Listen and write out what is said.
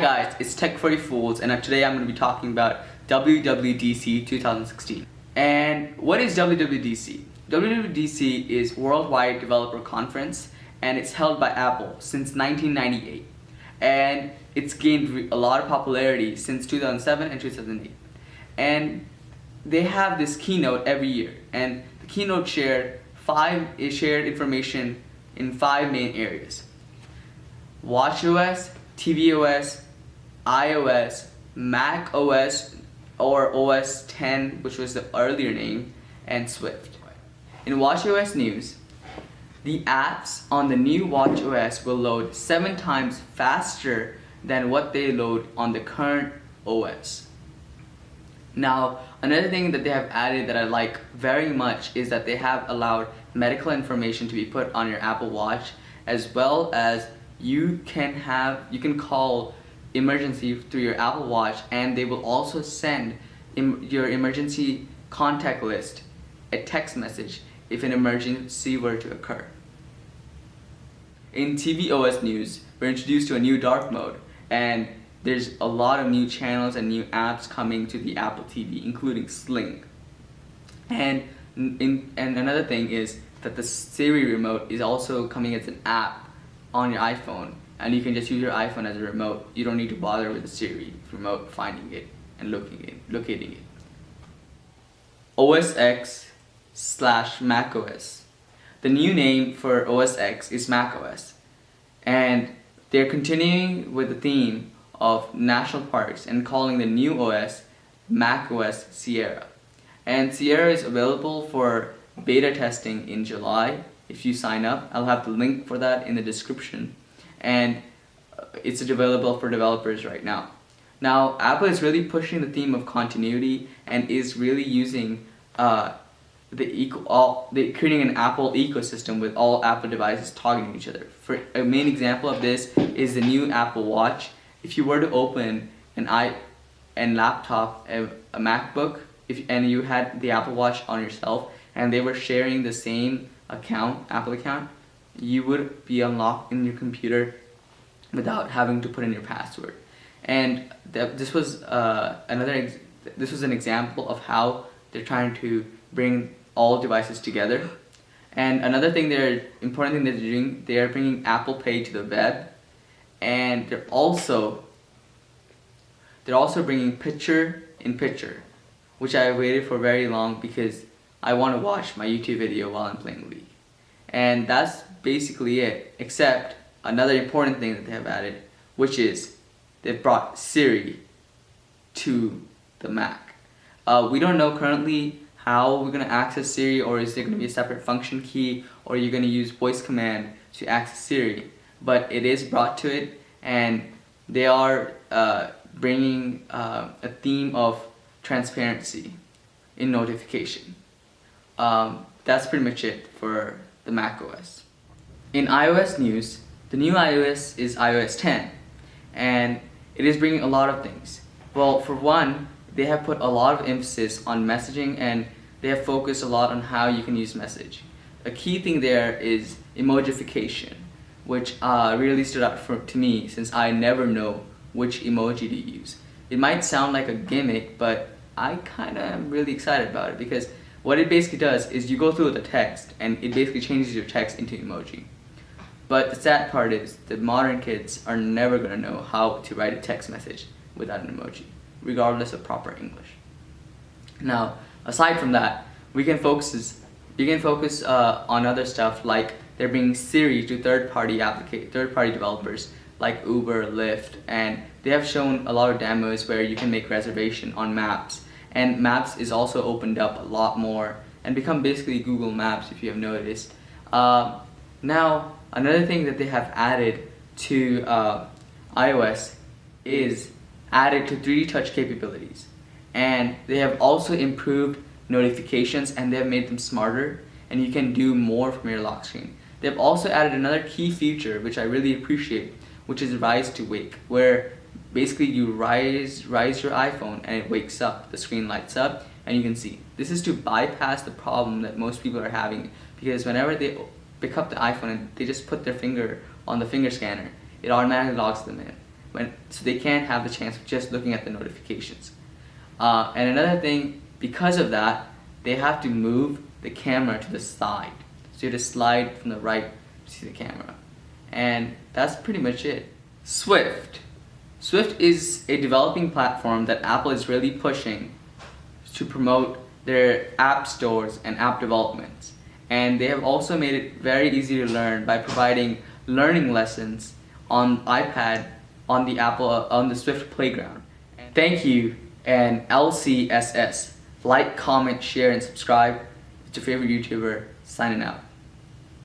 guys, it's Tech for You Fools, and today I'm going to be talking about WWDC 2016. And what is WWDC? WWDC is Worldwide Developer Conference, and it's held by Apple since 1998. And it's gained a lot of popularity since 2007 and 2008. And they have this keynote every year, and the keynote shared information in 5 main areas: watchOS, tvOS, iOS, Mac OS or OS X, which was the earlier name, and Swift. In watchOS news, the apps on the new watchOS will load 7 times faster than what they load on the current OS. Now, another thing that they have added that I like very much is that they have allowed medical information to be put on your Apple Watch, as well as you can call emergency through your Apple Watch, and they will also send your emergency contact list a text message if an emergency were to occur. In tvOS news, we're introduced to a new dark mode, and there's a lot of new channels and new apps coming to the Apple TV, including Sling. And another thing is that the Siri remote is also coming as an app on your iPhone, and you can just use your iPhone as a remote. You don't need to bother with the Siri remote finding it and locating it. OS X/macOS. The new name for OS X is macOS, and they're continuing with the theme of national parks and calling the new OS macOS Sierra. And Sierra is available for beta testing in July. If you sign up, I'll have the link for that in the description, and it's available for developers right now. Now, Apple is really pushing the theme of continuity and is really using creating an Apple ecosystem with all Apple devices talking to each other. For a main example of this is the new Apple Watch. If you were to open a laptop, a MacBook, and you had the Apple Watch on yourself, and they were sharing the same Apple account, you would be unlocked in your computer without having to put in your password. And this was an example of how they're trying to bring all devices together. And another important thing that they're doing, they are bringing Apple Pay to the web, and they're also bringing picture-in-picture, which I waited for very long because I want to watch my YouTube video while I'm playing League. And that's basically it, except another important thing that they have added, which is they've brought Siri to the Mac. We don't know currently how we're going to access Siri, or is there going to be a separate function key, or you're going to use voice command to access Siri, but it is brought to it, and they are bringing a theme of transparency in notification. That's pretty much it for the Mac OS. In iOS news, the new iOS is iOS 10, and it is bringing a lot of things. Well, for one, they have put a lot of emphasis on messaging, and they have focused a lot on how you can use message. A key thing there is emojification, which really stood out to me, since I never know which emoji to use. It might sound like a gimmick, but I kind of am really excited about it, because what it basically does is you go through the text and it basically changes your text into emoji. But the sad part is that modern kids are never going to know how to write a text message without an emoji, regardless of proper English. Now, aside from that, you can focus on other stuff, like they're bringing Siri to third-party developers like Uber, Lyft, and they have shown a lot of demos where you can make reservation on Maps. And Maps is also opened up a lot more and become basically Google Maps, if you have noticed. Now, another thing that they have added to iOS is added to 3D touch capabilities. And they have also improved notifications, and they have made them smarter, and you can do more from your lock screen. They've also added another key feature, which I really appreciate, which is Rise to Wake, where basically you rise your iPhone and it wakes up, the screen lights up, and you can see. This is to bypass the problem that most people are having, because whenever they pick up the iPhone and they just put their finger on the finger scanner, it automatically logs them in. so they can't have the chance of just looking at the notifications. And another thing, because of that, they have to move the camera to the side. So you have to slide from the right to see the camera. And that's pretty much it. Swift. Swift is a developing platform that Apple is really pushing to promote their app stores and app development. And they have also made it very easy to learn by providing learning lessons on iPad on the Swift Playground. Thank you, and LCSS. Like, comment, share, and subscribe. It's your favorite YouTuber, signing out.